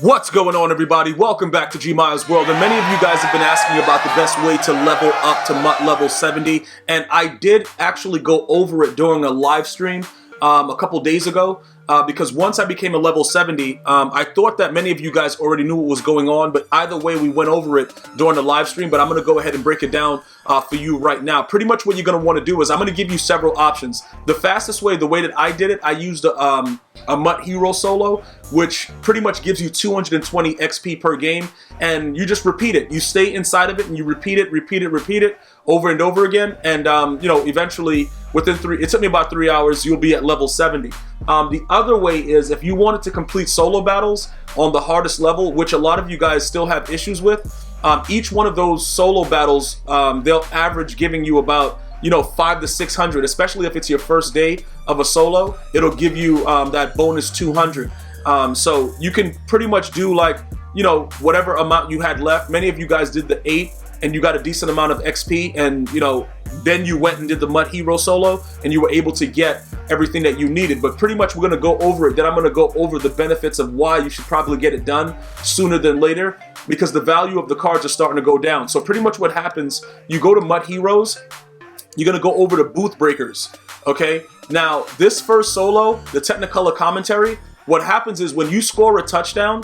What's going on, everybody? Welcome back to GmiasWorld, and many of you guys have been asking about the best way to level up to MUT level 70, and I did actually go over it during a live stream a couple days ago, because once I became a level 70, I thought that many of you guys already knew what was going on, but either way, we went over it during the live stream, but I'm going to go ahead and break it down for you right now. Pretty much what you're going to want to do is I'm going to give you several options. The fastest way, the way that I did it, I used a MUT hero solo, which pretty much gives you 220 XP per game, and you just repeat it. You stay inside of it and you repeat it over and over again, and you know, eventually within it took me about 3 hours, you'll be at level 70. The other way is if you wanted to complete solo battles on the hardest level, which a lot of you guys still have issues with, each one of those solo battles, they'll average giving you about 500 to 600, especially if it's your first day of a solo. It'll give you that bonus 200. So you can pretty much do like, whatever amount you had left. Many of you guys did the 8 and you got a decent amount of XP, and then you went and did the MUT hero solo and you were able to get everything that you needed. But pretty much we're going to go over it. Then I'm going to go over the benefits of why you should probably get it done sooner than later, because the value of the cards are starting to go down. So pretty much what happens, you go to MUT heroes, you're going to go over to booth breakers. Okay, now this first solo, the Technicolor commentary, what happens is when you score a touchdown,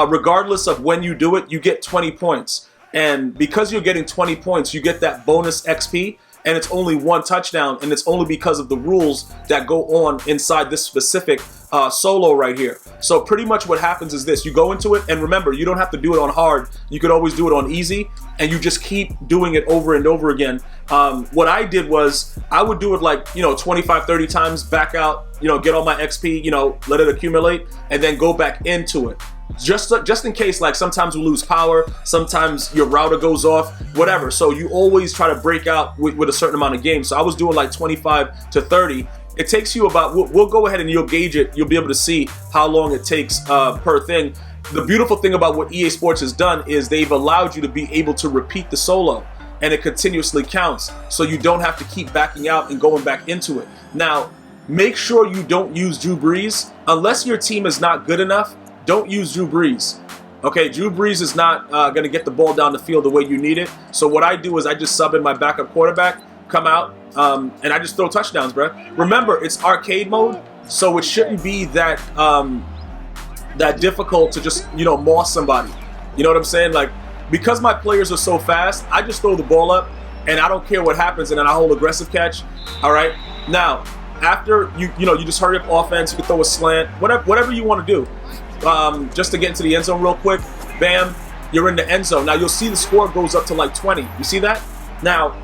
regardless of when you do it, you get 20 points. And because you're getting 20 points, you get that bonus XP, and it's only one touchdown, and it's only because of the rules that go on inside this specific solo right here. So pretty much what happens is this: you go into it, and remember, you don't have to do it on hard. You could always do it on easy, and you just keep doing it over and over again. What I did was I would do it like 25, 30 times, back out, get all my XP, let it accumulate, and then go back into it. Just in case, like sometimes we lose power, sometimes your router goes off, whatever. So you always try to break out with a certain amount of games. So I was doing like 25 to 30. It takes you about, we'll go ahead and you'll gauge it. You'll be able to see how long it takes per thing. The beautiful thing about what EA Sports has done is they've allowed you to be able to repeat the solo, and it continuously counts. So you don't have to keep backing out and going back into it. Now, make sure you don't use Drew Brees. Unless your team is not good enough, don't use Drew Brees. Okay, Drew Brees is not going to get the ball down the field the way you need it. So what I do is I just sub in my backup quarterback, come out, and I just throw touchdowns, bro. Remember, it's arcade mode, so it shouldn't be that that difficult to just maul somebody. You know what I'm saying? Like, because my players are so fast, I just throw the ball up, and I don't care what happens, and then I hold aggressive catch. All right. Now, after you just hurry up offense, you can throw a slant, whatever you want to do. Just to get into the end zone real quick, bam, you're in the end zone. Now you'll see the score goes up to like 20. You see that? Now,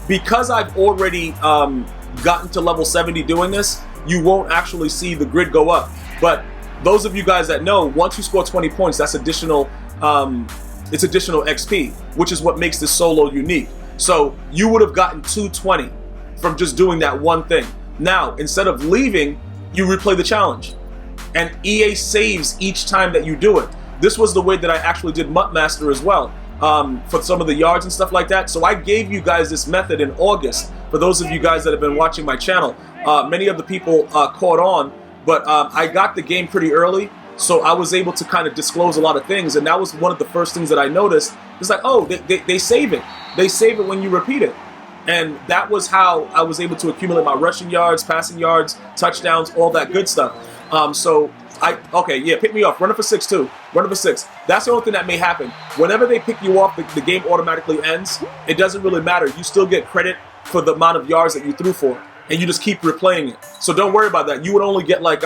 because I've already gotten to level 70 doing this, you won't actually see the grid go up. But those of you guys that know, once you score 20 points, that's additional. It's additional XP, which is what makes this solo unique. So you would have gotten 220 from just doing that one thing. Now, instead of leaving, you replay the challenge. And EA saves each time that you do it. This was the way that I actually did MUT Master as well, for some of the yards and stuff like that. So I gave you guys this method in August. For those of you guys that have been watching my channel, many of the people caught on, but I got the game pretty early, so I was able to kind of disclose a lot of things. And that was one of the first things that I noticed. It's like, oh, they save it. They save it when you repeat it. And that was how I was able to accumulate my rushing yards, passing yards, touchdowns, all that good stuff. Pick me off. Run it for 6 too. Run it for 6. That's the only thing that may happen. Whenever they pick you off, the game automatically ends. It doesn't really matter. You still get credit for the amount of yards that you threw for, and you just keep replaying it. So don't worry about that. You would only get like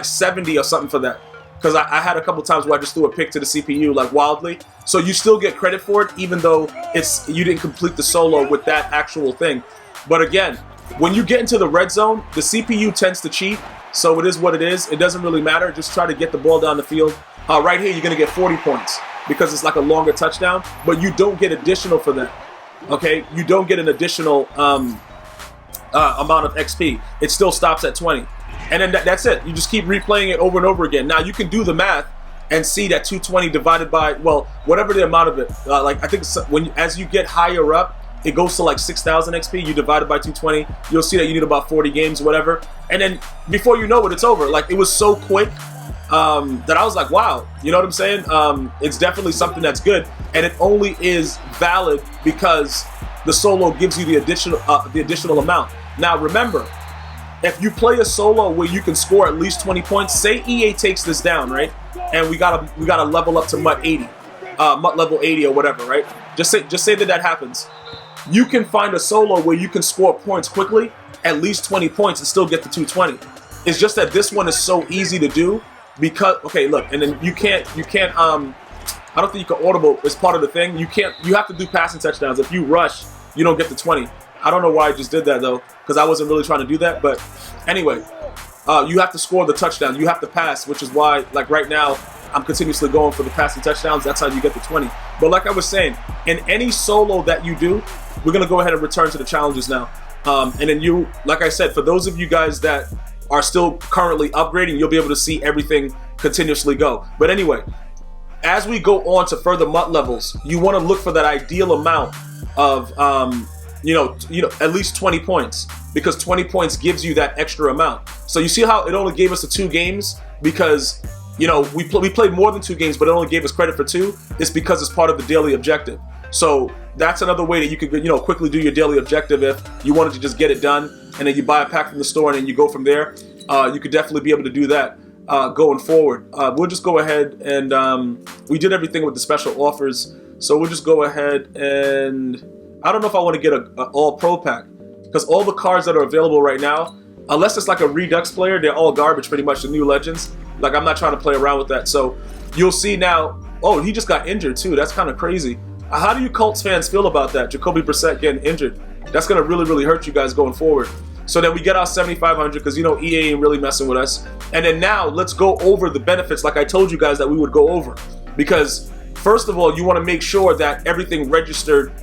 70 or something for that, because I had a couple times where I just threw a pick to the CPU like wildly. So you still get credit for it, even though you didn't complete the solo with that actual thing. But again, when you get into the red zone, the CPU tends to cheat. So it is what it is. It doesn't really matter. Just try to get the ball down the field. Right here, you're going to get 40 points because it's like a longer touchdown, but you don't get additional for that. Okay? You don't get an additional amount of XP. It still stops at 20. And then that's it. You just keep replaying it over and over again. Now, you can do the math and see that 220 divided by, well, whatever the amount of it. I think as you get higher up, it goes to like 6,000 XP. You divide it by 220. You'll see that you need about 40 games, whatever. And then before you know it, it's over. Like, it was so quick. that I was like, wow, you know what I'm saying? It's definitely something that's good, and it only is valid because the solo gives you the additional amount. Now remember, if you play a solo where you can score at least 20 points, say EA takes this down, right? And we gotta level up to MUT 80, MUT level 80 or whatever, right? Just say that happens. You can find a solo where you can score points quickly, at least 20 points, and still get to 220. It's just that this one is so easy to do because, okay, look, and then you can't. I don't think you can audible as part of the thing. You have to do passing touchdowns. If you rush, you don't get to 20. I don't know why I just did that though, because I wasn't really trying to do that. But anyway, you have to score the touchdown. You have to pass, which is why, like right now, I'm continuously going for the passing touchdowns. That's how you get to 20. But like I was saying, in any solo that you do, we're gonna go ahead and return to the challenges now. And then you, like I said, for those of you guys that are still currently upgrading, you'll be able to see everything continuously go. But anyway, as we go on to further MUT levels, you want to look for that ideal amount of, at least 20 points, because 20 points gives you that extra amount. So you see how it only gave us the 2 games because, we played more than 2 games, but it only gave us credit for 2. It's because it's part of the daily objective. So that's another way that you could, quickly do your daily objective if you wanted to just get it done, and then you buy a pack from the store and then you go from there. You could definitely be able to do that going forward. We'll just go ahead and we did everything with the special offers. So we'll just go ahead and I don't know if I want to get a all pro pack, because all the cards that are available right now, unless it's like a Redux player, they're all garbage pretty much, the new Legends. Like, I'm not trying to play around with that. So you'll see now, oh, he just got injured too. That's kind of crazy. How do you Colts fans feel about that? Jacoby Brissett getting injured. That's going to really, really hurt you guys going forward. So then we get our 7,500 because, EA ain't really messing with us. And then now let's go over the benefits like I told you guys that we would go over. Because first of all, you want to make sure that everything registered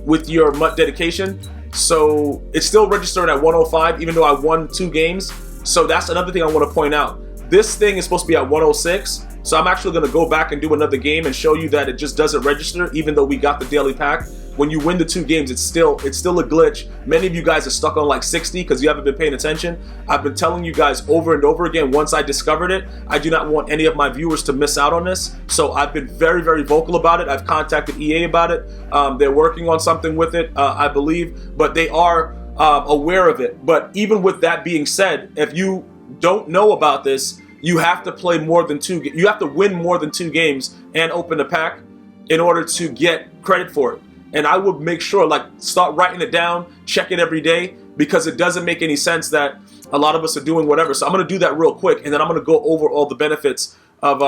with your MUT dedication. So it's still registered at 105 even though I won 2 games. So that's another thing I want to point out. This thing is supposed to be at 106. So I'm actually going to go back and do another game and show you that it just doesn't register even though we got the daily pack. When you win the 2 games, it's still a glitch. Many of you guys are stuck on like 60 because you haven't been paying attention. I've been telling you guys over and over again, once I discovered it, I do not want any of my viewers to miss out on this. So I've been very, very vocal about it. I've contacted EA about it. They're working on something with it, I believe, but they are aware of it. But even with that being said, if you don't know about this, you have to play more than 2. You have to win more than 2 games and open a pack in order to get credit for it. And I would make sure, like, start writing it down, check it every day, because it doesn't make any sense that a lot of us are doing whatever. So I'm going to do that real quick, and then I'm going to go over all the benefits of,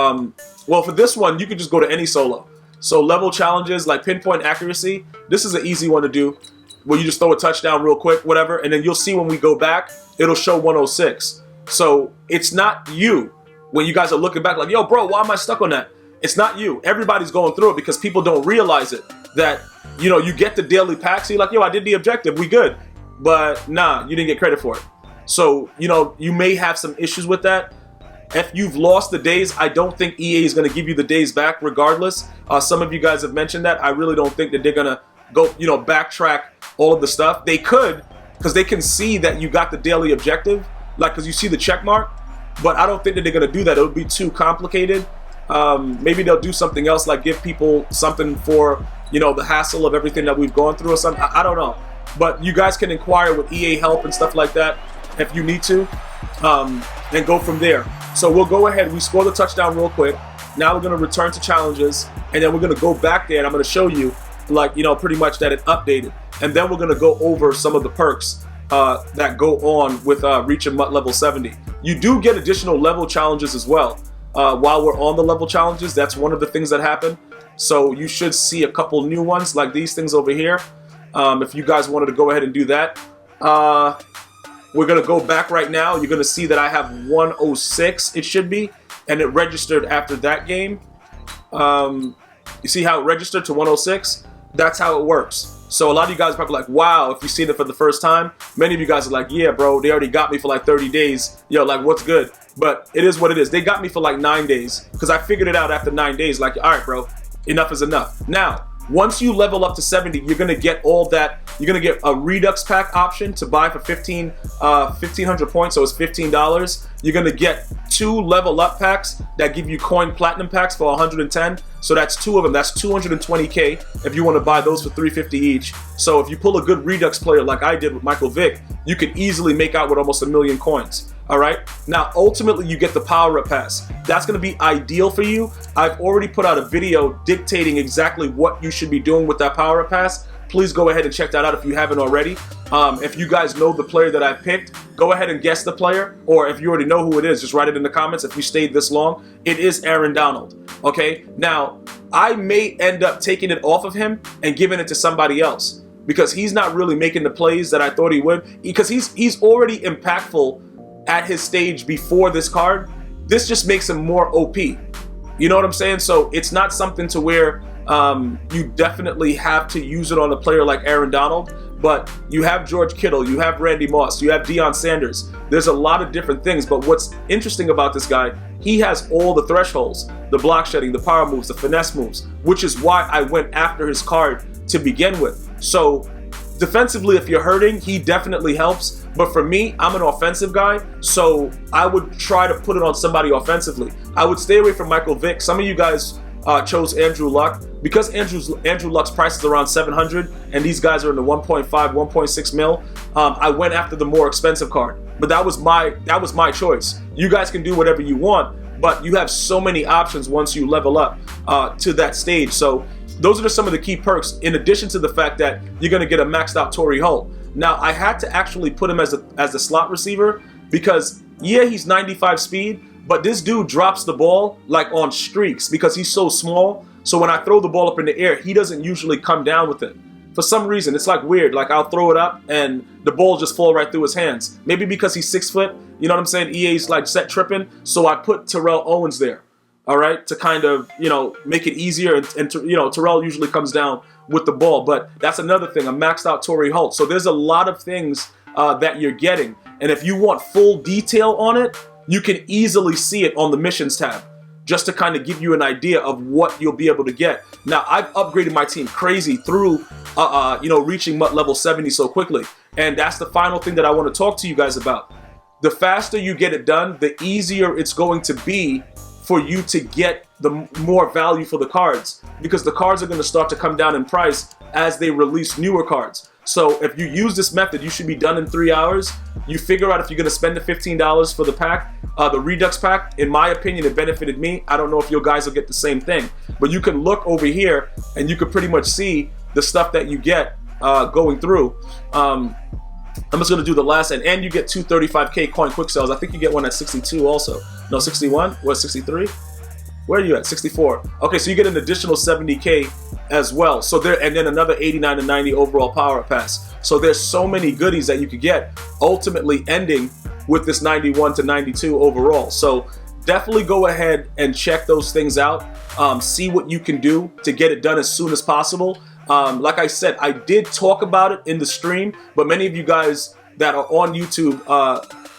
well, for this one, you can just go to any solo. So level challenges, like pinpoint accuracy, this is an easy one to do, where you just throw a touchdown real quick, whatever, and then you'll see when we go back, it'll show 106. So it's not you. When you guys are looking back like, yo, bro, why am I stuck on that? It's not you. Everybody's going through it because people don't realize it. That, you get the daily pack, so you're like, yo, I did the objective, we good. But nah, you didn't get credit for it. So, you may have some issues with that. If you've lost the days, I don't think EA is going to give you the days back regardless. Some of you guys have mentioned that. I really don't think that they're going to go, backtrack all of the stuff. They could, because they can see that you got the daily objective, like, because you see the check mark. But I don't think that they're going to do that. It would be too complicated. Maybe they'll do something else, like give people something for, the hassle of everything that we've gone through or something. I don't know. But you guys can inquire with EA help and stuff like that if you need to, and go from there. So we'll go ahead. We score the touchdown real quick. Now we're going to return to challenges, and then we're going to go back there, and I'm going to show you, like, pretty much that it updated. And then we're going to go over some of the perks that go on with reaching MUT level 70. You do get additional level challenges as well. While we're on the level challenges, that's one of the things that happen. So you should see a couple new ones like these things over here. If you guys wanted to go ahead and do that. We're going to go back right now. You're going to see that I have 106, it should be, and it registered after that game. You see how it registered to 106? That's how it works. So a lot of you guys are probably like, wow, if you've seen it for the first time. Many of you guys are like, yeah, bro, they already got me for like 30 days. Yo, like, what's good? But it is what it is. They got me for like 9 days because I figured it out after 9 days. Like, all right, bro, enough is enough. Now, Once you level up to 70, you're gonna get all that. You're gonna get a Redux pack option to buy for 1,500 points, so it's $15. You're gonna get 2 level up packs that give you coin platinum packs for 110. So that's 2 of them. That's 220K if you want to buy those for 350 each. So if you pull a good Redux player like I did with Michael Vick, you can easily make out with almost 1 million coins. All right. Now, ultimately, you get the power up pass. That's going to be ideal for you. I've already put out a video dictating exactly what you should be doing with that power up pass. Please go ahead and check that out if you haven't already. If you guys know the player that I picked, go ahead and guess the player. Or if you already know who it is, just write it in the comments. If you stayed this long, it is Aaron Donald. Okay. Now, I may end up taking it off of him and giving it to somebody else because he's not really making the plays that I thought he would. Because he's already impactful at his stage before this card. This just makes him more OP. You know what I'm saying? So it's not something to where you definitely have to use it on a player like Aaron Donald, but you have George Kittle, you have Randy Moss, you have Deion Sanders. There's a lot of different things, but what's interesting about this guy, he has all the thresholds, the block shedding, the power moves, the finesse moves, which is why I went after his card to begin with. So defensively, if you're hurting, he definitely helps. But for me, I'm an offensive guy, so I would try to put it on somebody offensively. I would stay away from Michael Vick. Some of you guys chose Andrew Luck. Because Andrew Luck's price is around 700, and these guys are in the 1.5, 1.6 mil, I went after the more expensive card. But that was my choice. You guys can do whatever you want, but you have so many options once you level up to that stage. So those are some of the key perks, in addition to the fact that you're going to get a maxed out Torrey Holt. Now, I had to actually put him as a slot receiver because, yeah, he's 95 speed, but this dude drops the ball like on streaks because he's so small. So when I throw the ball up in the air, he doesn't usually come down with it. For some reason, it's like weird. Like I'll throw it up and the ball just fall right through his hands. Maybe because he's 6 foot, you know what I'm saying? EA's like set tripping. So I put Terrell Owens there. All right, to kind of, make it easier. And Terrell usually comes down with the ball. But that's another thing, a maxed out Torrey Holt. So there's a lot of things that you're getting. And if you want full detail on it, you can easily see it on the missions tab, just to kind of give you an idea of what you'll be able to get. Now, I've upgraded my team crazy through, reaching MUT level 70 so quickly. And that's the final thing that I want to talk to you guys about. The faster you get it done, the easier it's going to be for you to get the more value for the cards, because the cards are going to start to come down in price as they release newer cards. So if you use this method, you should be done in 3 hours. You figure out if you're going to spend the $15 for the pack, the Redux pack. In my opinion, it benefited me. I don't know if you guys will get the same thing, but you can look over here and you can pretty much see the stuff that you get going through. I'm just going to do the last end, and you get 235K coin quick sales. I think you get one at 62 also. No, 61? What, 63? Where are you at? 64. Okay, so you get an additional 70K as well. So there, and then another 89 to 90 overall power pass. So there's so many goodies that you could get, ultimately ending with this 91 to 92 overall. So definitely go ahead and check those things out. See what you can do to get it done as soon as possible. Like I said, I did talk about it in the stream, but many of you guys that are on YouTube,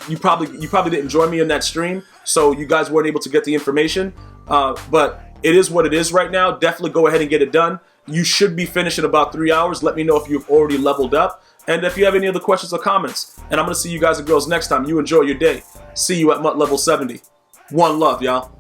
you probably didn't join me in that stream, so you guys weren't able to get the information. But it is what it is right now. Definitely go ahead and get it done. You should be finished in about 3 hours. Let me know if you've already leveled up, and if you have any other questions or comments. And I'm gonna see you guys and girls next time. You enjoy your day. See you at MUT level 70. One love, y'all.